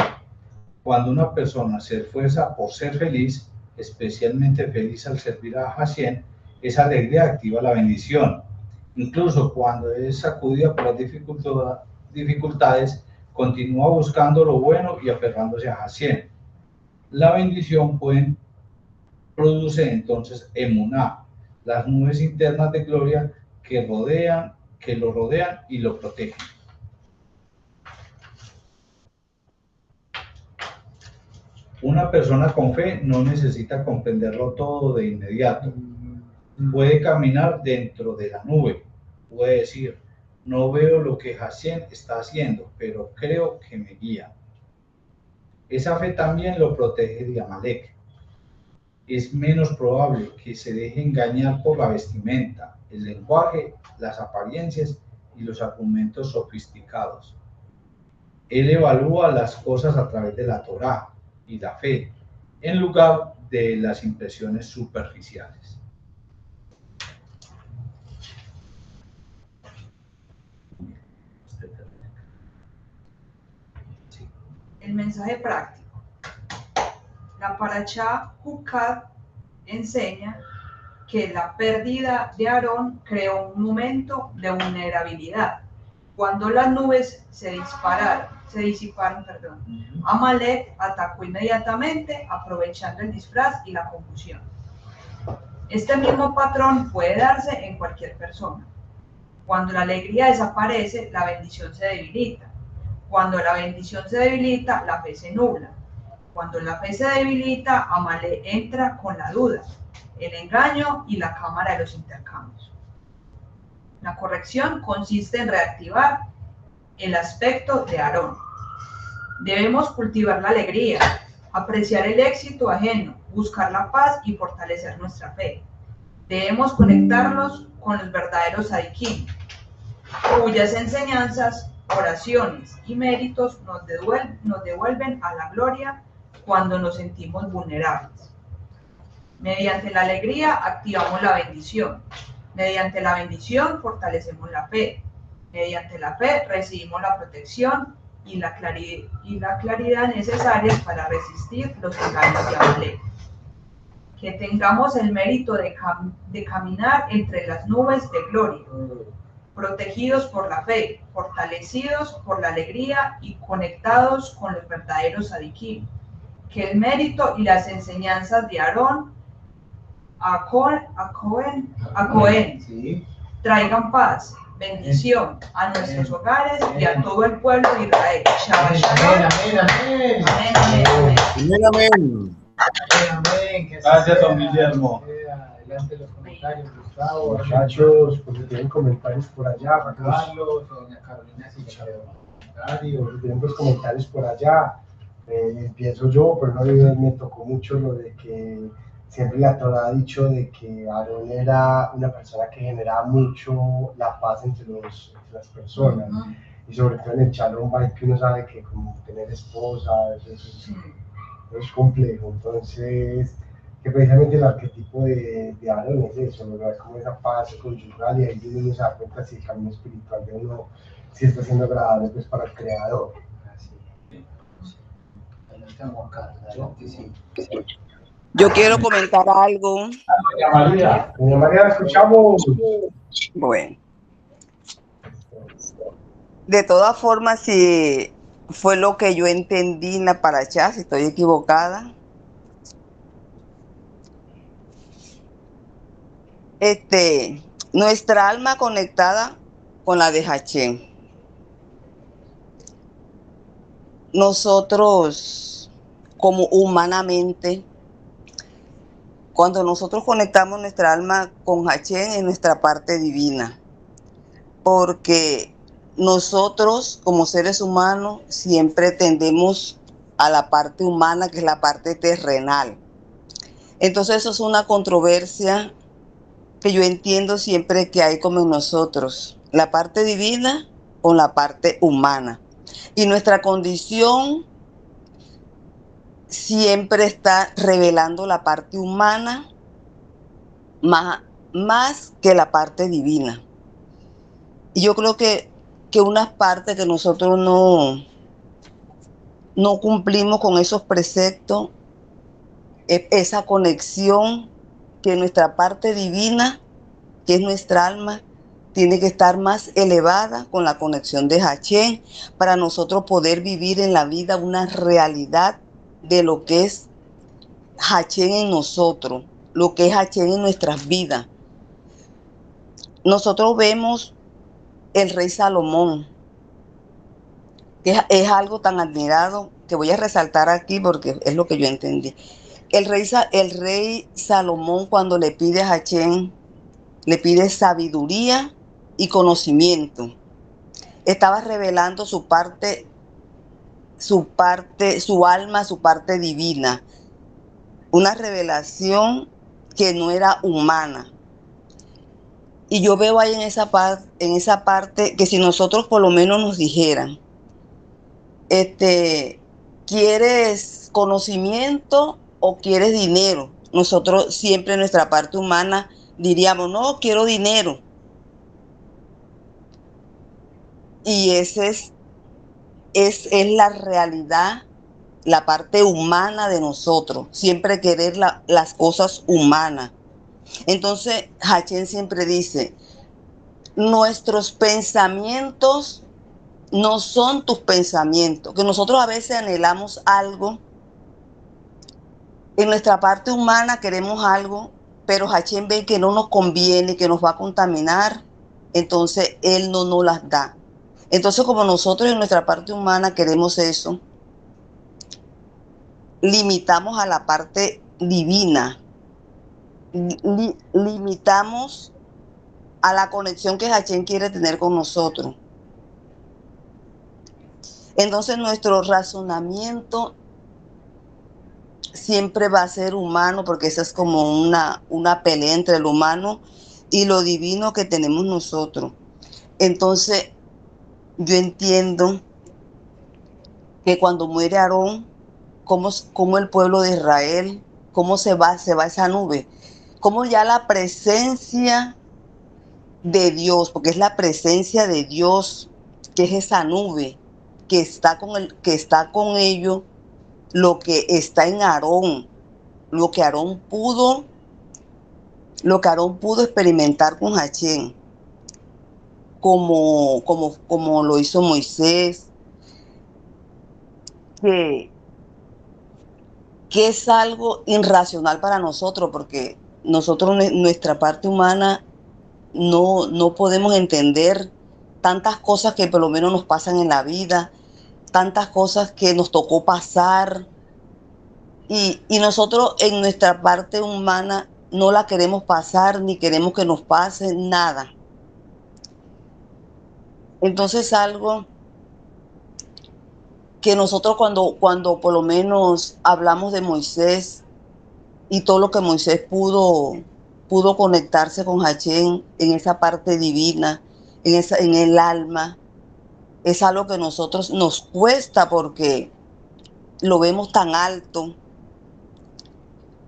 Cuando una persona se esfuerza por ser feliz, especialmente feliz al servir a Hashem, esa alegría activa la bendición. Incluso cuando es sacudida por las dificultades, continúa buscando lo bueno y aferrándose a Hashem. La bendición produce entonces emuná, las nubes internas de gloria que lo rodean y lo protegen. Una persona con fe no necesita comprenderlo todo de inmediato. Puede caminar dentro de la nube. Puede decir, no veo lo que Hashem está haciendo, pero creo que me guía. Esa fe también lo protege de Amalek. Es menos probable que se deje engañar por la vestimenta, el lenguaje, las apariencias y los argumentos sofisticados. Él evalúa las cosas a través de la Torá y la fe, en lugar de las impresiones superficiales. El mensaje práctico. La Parashá Hukat enseña que la pérdida de Aarón creó un momento de vulnerabilidad. Cuando las nubes se disiparon, Amalek atacó inmediatamente, aprovechando el disfraz y la confusión. Este mismo patrón puede darse en cualquier persona. Cuando la alegría desaparece, la bendición se debilita. Cuando la bendición se debilita, la fe se nubla. Cuando la fe se debilita, Amalek entra con la duda, el engaño y la cámara de los intercambios. La corrección consiste en reactivar el aspecto de Aarón. Debemos cultivar la alegría, apreciar el éxito ajeno, buscar la paz y fortalecer nuestra fe. Debemos conectarnos con los verdaderos tzadikim, cuyas enseñanzas, oraciones y méritos nos devuelven a la gloria cuando nos sentimos vulnerables. Mediante la alegría activamos la bendición. Mediante la bendición fortalecemos la fe. Mediante la fe recibimos la protección y la claridad necesarias para resistir los engaños de Amalek. Que tengamos el mérito de caminar entre las nubes de gloria, protegidos por la fe, fortalecidos por la alegría y conectados con los verdaderos tzadikim. Que el mérito y las enseñanzas de Aarón a Cohen Sí. traigan paz, bendición a nuestros hogares y a todo el pueblo de Israel. Shabbat shalom. Amén. Amén, amén, amén. Amén, amén. Amén. Que Gracias, sea. don Guillermo. Adelante los comentarios, Gustavo. Muchachos, pues si tienen comentarios por allá, Juan pues, Carlos, doña Carolina, si pues, si tienen los comentarios por allá, empiezo yo, pero no me tocó mucho lo de que siempre la Torá ha dicho de que Aarón era una persona que generaba mucho la paz entre las personas, y sobre todo en el Shalom Bait, que uno sabe que como tener esposa, eso es complejo. Entonces, que precisamente el arquetipo de Aarón es eso, lograr como esa paz conyugal, y ahí uno se da cuenta si el camino espiritual de uno sí está siendo agradable pues para el Creador. Adelante, Juan Carlos. Adelante, sí. Yo quiero comentar algo. Doña María. Doña María, la escuchamos. Bueno, de todas formas, si fue lo que yo entendí en la parashá, si estoy equivocada, nuestra alma conectada con la de Hachén. Nosotros, como humanamente, cuando nosotros conectamos nuestra alma con Hachén, es nuestra parte divina, porque nosotros como seres humanos siempre tendemos a la parte humana, que es la parte terrenal. Entonces eso es una controversia que yo entiendo siempre que hay como en nosotros, la parte divina con la parte humana. Y nuestra condición siempre está revelando la parte humana más que la parte divina. Y yo creo que unas partes que nosotros no cumplimos con esos preceptos, es esa conexión que nuestra parte divina, que es nuestra alma, tiene que estar más elevada con la conexión de Hachén para nosotros poder vivir en la vida una realidad de lo que es Hachén en nosotros, lo que es Hachén en nuestras vidas. Nosotros vemos el rey Salomón, que es algo tan admirado que voy a resaltar aquí porque es lo que yo entendí. El rey Salomón, cuando le pide a Hachén, le pide sabiduría y conocimiento. Estaba revelando su alma, su parte divina. Una revelación que no era humana. Y yo veo ahí en esa parte que si nosotros por lo menos nos dijeran, ¿quieres conocimiento o quieres dinero? Nosotros siempre en nuestra parte humana diríamos, no, quiero dinero. Y esa es la realidad, la parte humana de nosotros, siempre querer las cosas humanas. Entonces, Hachén siempre dice, nuestros pensamientos no son tus pensamientos, que nosotros a veces anhelamos algo, en nuestra parte humana queremos algo, pero Hachén ve que no nos conviene, que nos va a contaminar, entonces él no nos las da. Entonces, como nosotros en nuestra parte humana queremos eso, limitamos a la parte divina, limitamos a la conexión que Hachén quiere tener con nosotros. Entonces nuestro razonamiento siempre va a ser humano, porque esa es como una pelea entre lo humano y lo divino que tenemos nosotros. Entonces, yo entiendo que cuando muere Aarón, cómo el pueblo de Israel, cómo se va esa nube, cómo ya la presencia de Dios, porque es la presencia de Dios, que es esa nube, que está con ellos, lo que está en Aarón, lo que Aarón pudo experimentar con Hachén, como lo hizo Moisés, que es algo irracional para nosotros, porque nosotros, nuestra parte humana, no podemos entender tantas cosas que por lo menos nos pasan en la vida, tantas cosas que nos tocó pasar, y nosotros en nuestra parte humana no la queremos pasar, ni queremos que nos pase nada. Entonces algo que nosotros cuando por lo menos hablamos de Moisés y todo lo que Moisés pudo conectarse con Hachén en esa parte divina, en el alma, es algo que a nosotros nos cuesta porque lo vemos tan alto.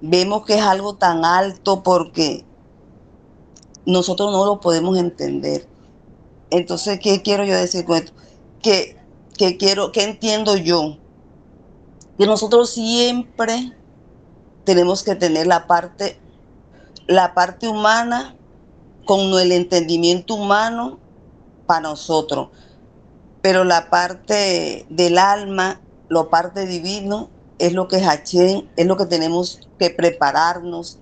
Vemos que es algo tan alto porque nosotros no lo podemos entender. Entonces, ¿qué quiero yo decir con esto? Que entiendo yo, que nosotros siempre tenemos que tener la parte humana con el entendimiento humano para nosotros, pero la parte del alma, la parte divino, es lo que es Hachén, es lo que tenemos que prepararnos,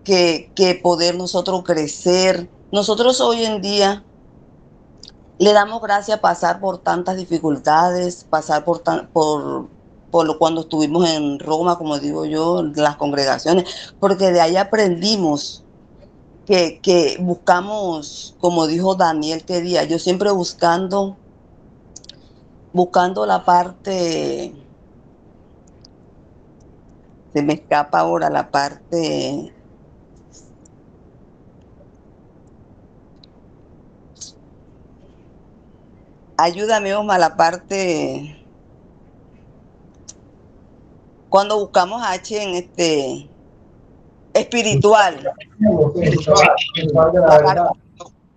que poder nosotros crecer. Nosotros hoy en día le damos gracias a pasar por tantas dificultades, pasar por cuando estuvimos en Roma, como digo yo, las congregaciones, porque de ahí aprendimos que buscamos, como dijo Daniel que día, yo siempre buscando la parte, se me escapa ahora la parte, ayúdame, Osma, la parte, cuando buscamos H en espiritual.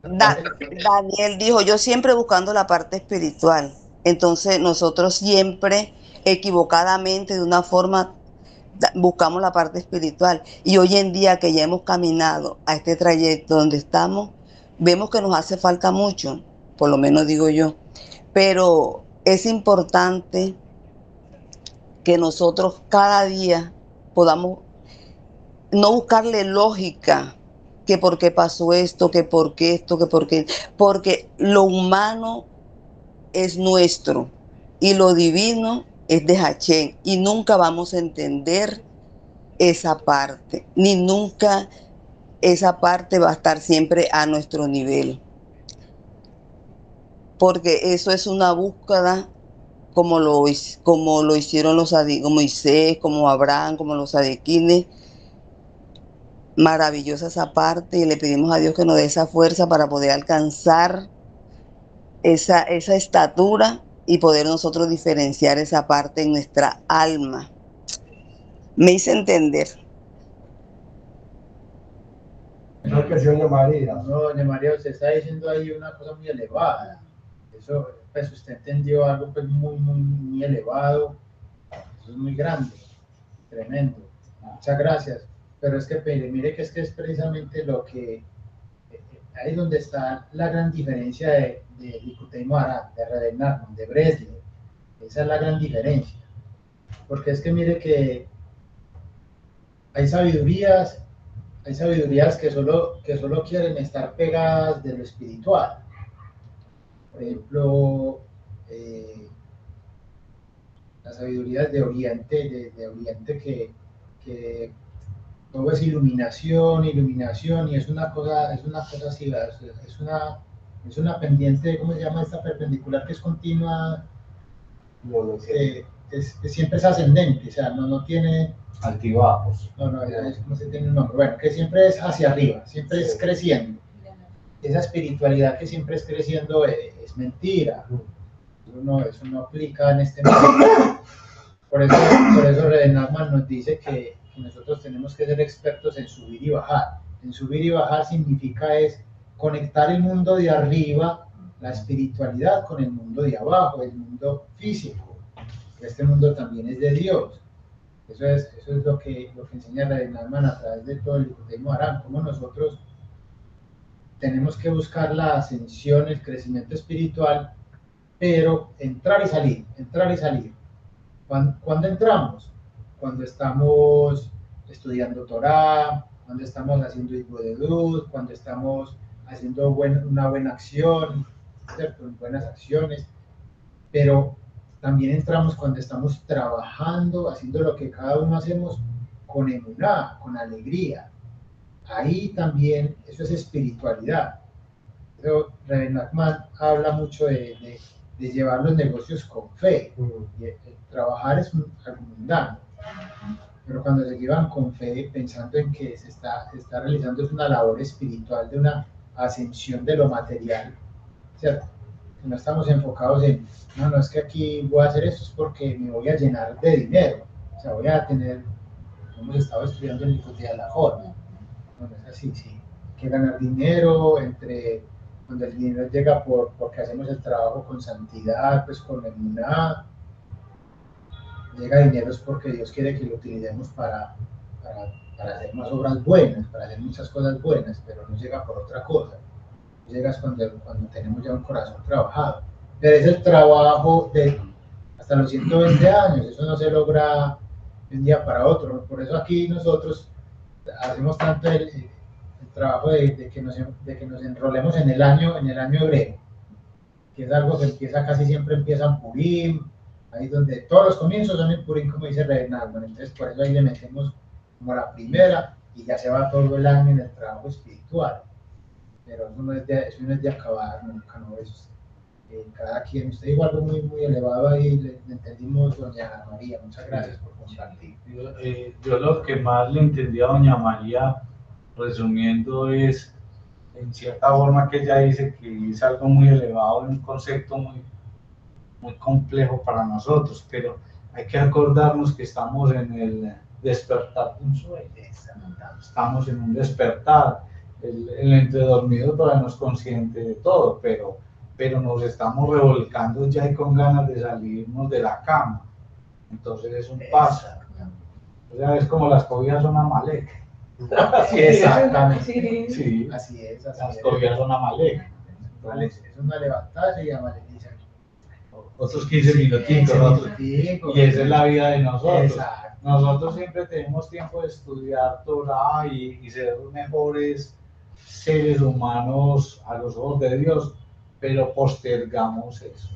Daniel dijo, yo siempre buscando la parte espiritual. Entonces nosotros siempre equivocadamente, de una forma, buscamos la parte espiritual. Y hoy en día que ya hemos caminado a este trayecto donde estamos, vemos que nos hace falta mucho, por lo menos digo yo. Pero es importante que nosotros cada día podamos no buscarle lógica, que por qué pasó esto, que por qué esto, que por qué, porque lo humano es nuestro y lo divino es de Hachén, y nunca vamos a entender esa parte, ni nunca esa parte va a estar siempre a nuestro nivel, porque eso es una búsqueda como lo hicieron los Moisés, como Abraham, como los adiquines. Maravillosa esa parte, y le pedimos a Dios que nos dé esa fuerza para poder alcanzar esa estatura y poder nosotros diferenciar esa parte en nuestra alma. Me hice entender. No, que Doña María. No, doña María, usted está diciendo ahí una cosa muy elevada. Eso, pues usted entendió algo pues muy elevado. Eso es muy grande, tremendo. Muchas gracias. Pero es que, mire que es precisamente lo que, ahí es donde está la gran diferencia de Likutei Moharan, de Rebbe Nachman, de Breslev. Esa es la gran diferencia. Porque es que mire que hay sabidurías que solo quieren estar pegadas de lo espiritual. Por ejemplo, las sabidurías de Oriente, que todo es iluminación, y es una cosa así, es una pendiente, ¿cómo se llama esta perpendicular que es continua? No sé. siempre es ascendente, o sea, no tiene... Altibajos. No, no se tiene un nombre. Bueno, que siempre es hacia arriba, siempre es creciendo. Esa espiritualidad que siempre es creciendo es mentira. Eso no aplica en este momento. Por eso Redenaumann nos dice que nosotros tenemos que ser expertos en subir y bajar. En subir y bajar significa es conectar el mundo de arriba, la espiritualidad, con el mundo de abajo, el mundo físico. Este mundo también es de Dios. Eso es lo que enseña Redenaumann a través de todo el Nicodemo Arán, cómo nosotros tenemos que buscar la ascensión, el crecimiento espiritual, pero entrar y salir, entrar y salir. ¿Cuándo entramos? Cuando estamos estudiando Torah, cuando estamos haciendo Hijo de Luz, cuando estamos haciendo una buena acción, ¿cierto? Buenas acciones, pero también entramos cuando estamos trabajando, haciendo lo que cada uno hacemos con emuná, con alegría. Ahí también, eso es espiritualidad. Pero Redenaumann habla mucho de llevar los negocios con fe. Y el trabajar es algo mundano. Pero cuando se llevan con fe, pensando en que se está realizando es una labor espiritual de una ascensión de lo material, ¿cierto? No estamos enfocados en, no es que aquí voy a hacer esto, es porque me voy a llenar de dinero, o sea, voy a tener, hemos estado estudiando el Likutei Halachot, no es así, sí, hay que ganar dinero, cuando el dinero llega porque hacemos el trabajo con santidad, pues con emuná, llega dinero es porque Dios quiere que lo utilicemos para hacer más obras buenas, para hacer muchas cosas buenas, pero no llega por otra cosa. Llegas cuando tenemos ya un corazón trabajado. Pero es el trabajo de hasta los 120 años, eso no se logra de un día para otro. Por eso aquí nosotros hacemos tanto el trabajo de que nos enrolemos en el año hebreo, que es algo que casi siempre empieza en Purim, ahí donde todos los comienzos son en Purim, como dice Redenaumann. Entonces por eso ahí le metemos como la primera y ya se va todo el año en el trabajo espiritual. Pero eso no es de acabar nunca, ¿no? Cada quien, usted dijo algo muy, muy elevado ahí, le entendimos, doña María, muchas gracias por compartir. Yo lo que más le entendí a doña María, resumiendo, es en cierta forma que ella dice que es algo muy elevado, un concepto muy, muy complejo para nosotros, pero hay que acordarnos que estamos en el despertar de un sueño, estamos en un despertar. El entredormido todavía no es consciente de todo, pero nos estamos revolcando ya y con ganas de salirnos de la cama. Entonces es un paso. O sea, es como las cobijas son Amalek. Sí, exactamente. Sí, Así es. las cobijas son Amalek. Es una levantada y Amalek dice, otros 15 minutitos. Y esa es la vida de nosotros. Exacto. Nosotros siempre tenemos tiempo de estudiar Torah y ser mejores seres humanos a los ojos de Dios, pero postergamos eso.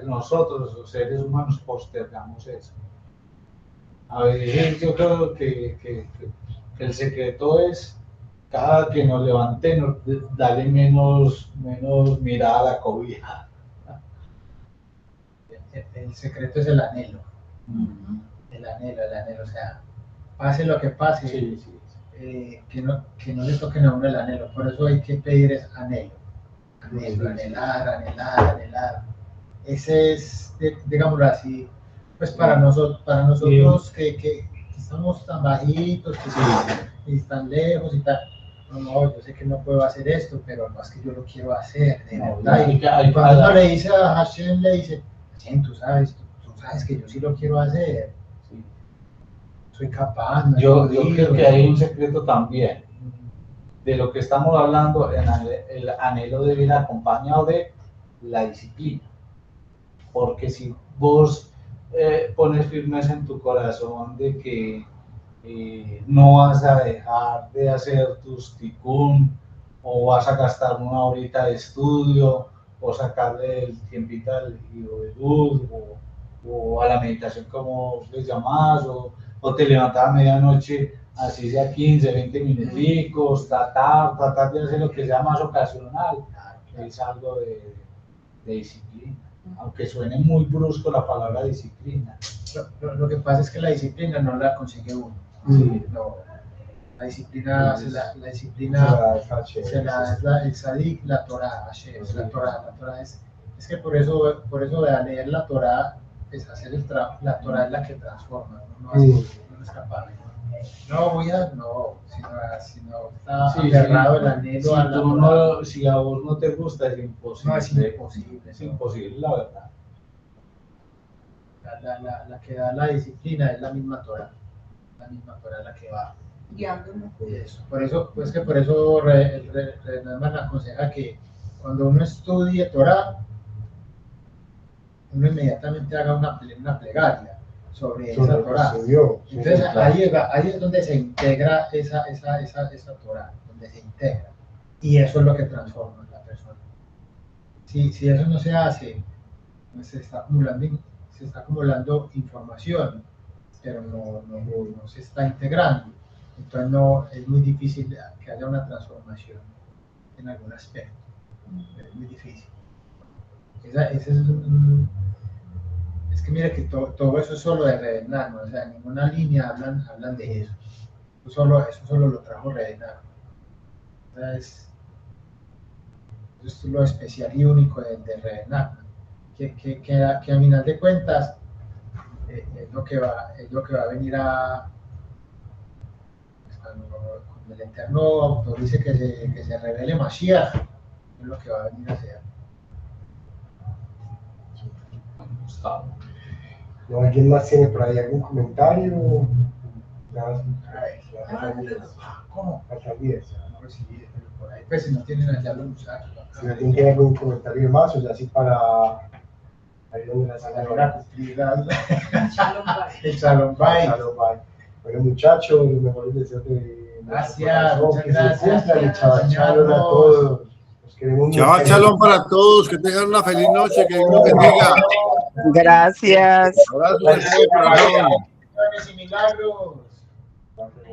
Nosotros, los seres humanos, postergamos eso. A veces yo creo que el secreto es cada que nos levantemos, darle menos mirada a la cobija. El secreto es el anhelo. El anhelo, o sea, pase lo que pase. Sí. Que no le toquen a uno el anhelo, por eso hay que pedir es anhelo, anhelar. Ese es, digámoslo así, pues para nosotros que estamos tan bajitos, y tan lejos y tal, no, yo sé que no puedo hacer esto, pero no es que yo lo quiero hacer, de verdad. Y cuando uno le dice a Hashem, le dice, Hashem, tú sabes que yo sí lo quiero hacer. Soy capaz. Yo creo que hay un secreto también de lo que estamos hablando, el anhelo debe ir acompañado de la disciplina, porque si vos pones firmeza en tu corazón de que no vas a dejar de hacer tus tikkun, o vas a gastar una horita de estudio, o sacarle el tiempito al Hijo de Luz, o a la meditación como les llamás, o te levantas a medianoche, así sea 15, 20 minuticos, tratar de hacer lo que sea más ocasional, es algo de disciplina. aunque suene muy brusco la palabra disciplina. Lo que pasa es que la disciplina no la consigue uno. Mm. No, la disciplina se la da el Sadik, la Torah, Hashem, la Torah es que por eso de leer la Torah es hacer la Torah es la que transforma, no es capaz. No, sino está aferrado el anhelo a la Torah. Si a vos no te gusta, es imposible. No, es imposible. Es imposible, la verdad. La que da la disciplina es la misma Torah la que va guiándolo. eso. Por eso el Renan aconseja que cuando uno estudie Torah, uno inmediatamente haga una plegaria sobre esa Torah. Entonces ahí es donde se integra esa Torah, donde se integra. Y eso es lo que transforma a la persona. Si eso no se hace, pues se está acumulando información, pero no se está integrando. Entonces es muy difícil que haya una transformación en algún aspecto. Es muy difícil. Es que mire que todo eso es solo de Redenano, o sea, en ninguna línea hablan de eso. Eso solo lo trajo Redenano. Eso es lo especial y único de Redenano. Que a final de cuentas es lo que va a venir cuando el Eterno autorice que se revele Mashiach, es lo que va a venir a hacer. ¿No? ¿Alguien más tiene por ahí algún comentario? ¿Cómo? Faltan 10. Pues sí, por ahí, pues si no tienen allá los muchachos. Si alguien tiene algún comentario más, o ya así para ahí donde la sala Para cumplir El Shalom Bay. Bueno, muchachos, los mejores deseos de Gracias, nuestro corazón, muchas que se gracias. cumplan, y Shabbat a todos. Los queremos mucho. Shabbat Shalom para todos, que tengan una feliz noche, que Dios los bendiga. Gracias. Abrazos de todo corazón. Bendiciones y milagros.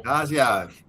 Gracias.